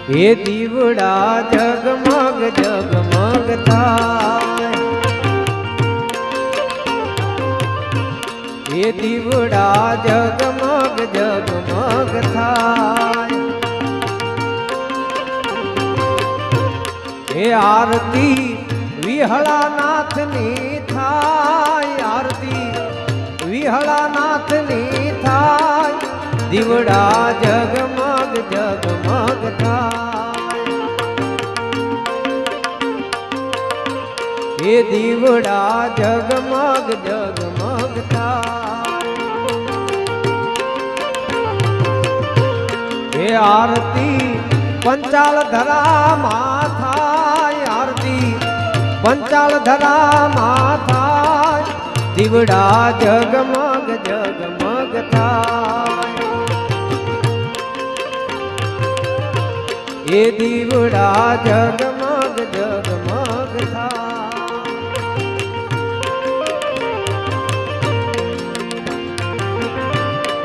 એ દીવડા જગમગ જગમગ થાય, એ દીવડા જગમગ જગમગ થાય, એ આરતી વિહળાનાથની થાય, આરતી વિહળાનાથની થાય, દીવડા જગમગ જગમગ થાય, એ દીવડા જગમગ જગમગ થાય, એ આરતી પંચાલ ધરામાં થાય, આરતી પંચાલ ધરામાં થાય, દીવડા જગમગ જગમગ થાય, એ દીવડા જગમગ જગમગ થાય,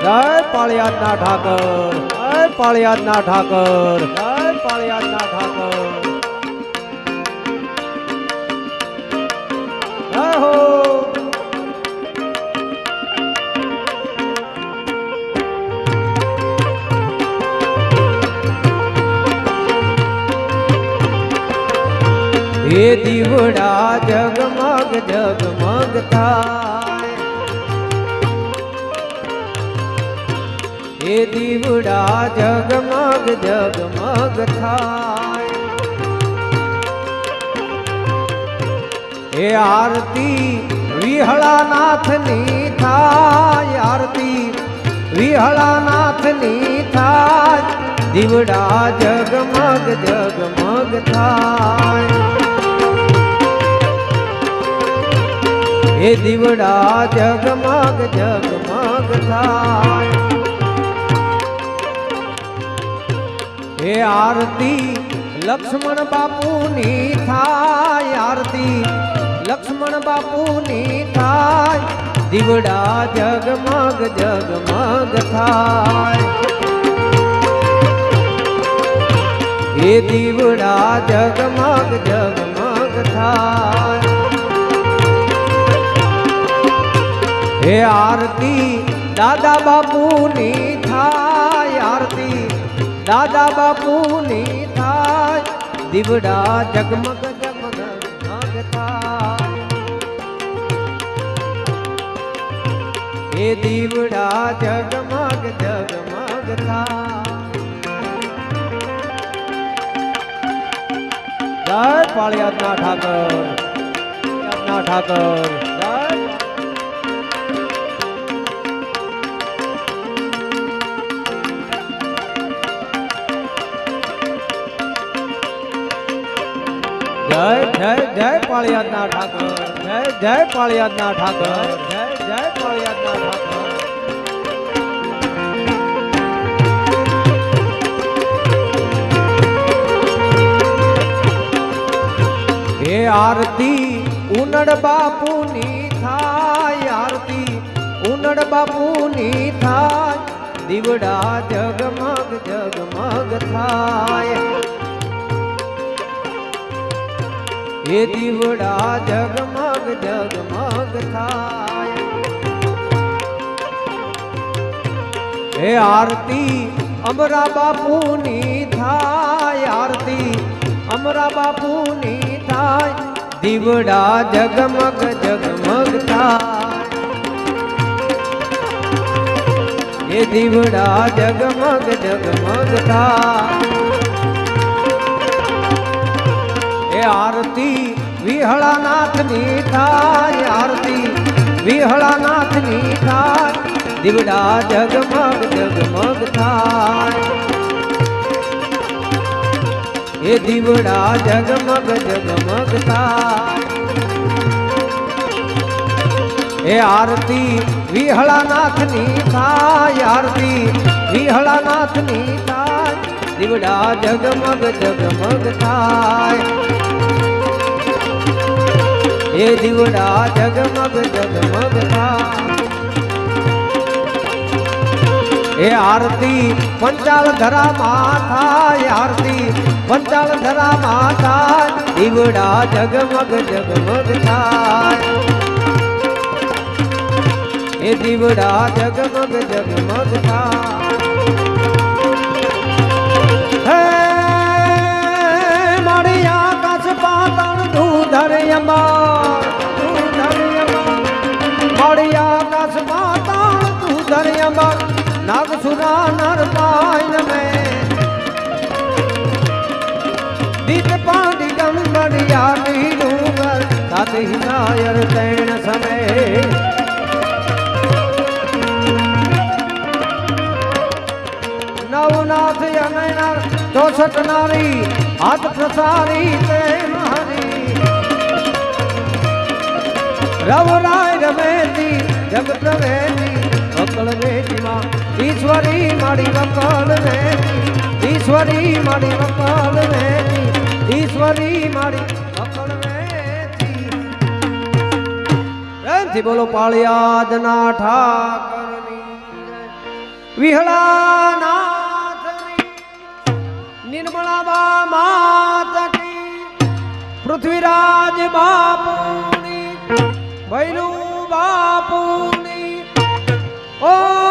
જય પાળિયાદના ઠાકર, જય પાળિયાદના ઠાકર, જય પાળિયાદના ઠાકર, જય હો. એ દીવડા જગમગ જગમગ થાય, એ દીવડા જગમગ જગમગ થાય, એ આરતી વિહળાનાથની થાય, આરતી વિહળાનાથની થાય, દીવડા જગમગ જગમગ થાય, એ દીવડા જગમગ જગમગ થાય, એ આરતી લક્ષ્મણ બાપુની થાય, આરતી લક્ષ્મણ બાપુની થાય, દીવડા જગમગ જગમગ થાય, એ દીવડા જગમગ જગમગ થાય, એ આરતી દાદા બાપુની થાય, આરતી દાદા બાપુની થાય, દીવડા જગમગ જગમગ થાય, એ દીવડા જગમગ જગમગ થાય, જય પાળિયાદના ઠાકર, પાળિયાદના ઠાકર, જય જય જય જય પાળિયાદના ઠાકર, જય જય પાળિયાદના ઠાકર, જય જય પાળિયાદના ઠાકર, એ આરતી ઉનડ બાપુની થાય, આરતી ઉનડ બાપુની થાય, દીવડા જગમગ જગમગ થાય, એ દીવડા જગમગ જગમગ થાય, એ આરતી અમરા બાપુની થાય, આરતી અમરા બાપુની થાય, દીવડા જગમગ જગમગ થાય, એ દીવડા જગમગ જગમગ થાય, એ આરતી વિહળાનાથની થાય, આરતી વિહળાનાથની થાય, દીવડા જગમગ જગમગ થાય, એ દીવડા જગમગ જગમગ થાય, એ આરતી વિહળાનાથની થાય, આરતી વિહળાનાથની થાય, દીવડા જગમગ જગમગ થાય, એ દીવડા જગમગ જગમગ થાય, એ એ આરતી પંચાલ ધરા માથા આરતી પંચાલ ધરા માથા દીવડા જગમગ જગમગ થાય એ દીવડા જગમગ જગમગ થાય મારી આકાશ પાતાળ ધૂધર અંબાર મારી આકાશ પાતાળ ધૂધર અંબાર નાગસુરા નર પાયન में દીત પાડી ગંગડિયા ડુંગર સાત હિનાયર તૈણ સમય નવનાથ અનયનાર 64 નારી હાથ પ્રસારી તે મારી રવરાય રમેતી જગ પ્રવેતી વકલ વેચમાં ઈશ્વરી મારી વકલ વેચી ઈશ્વરી મારી વકલ વેચી ઈશ્વરી મારી વકલ વેચી પ્રેમથી બોલો પાળિયાદના ઠાકરની વિહળાનાથની નિર્મળા માત કી પૃથ્વીરાજ બાપુની ભૈરવ બાપુની ઓ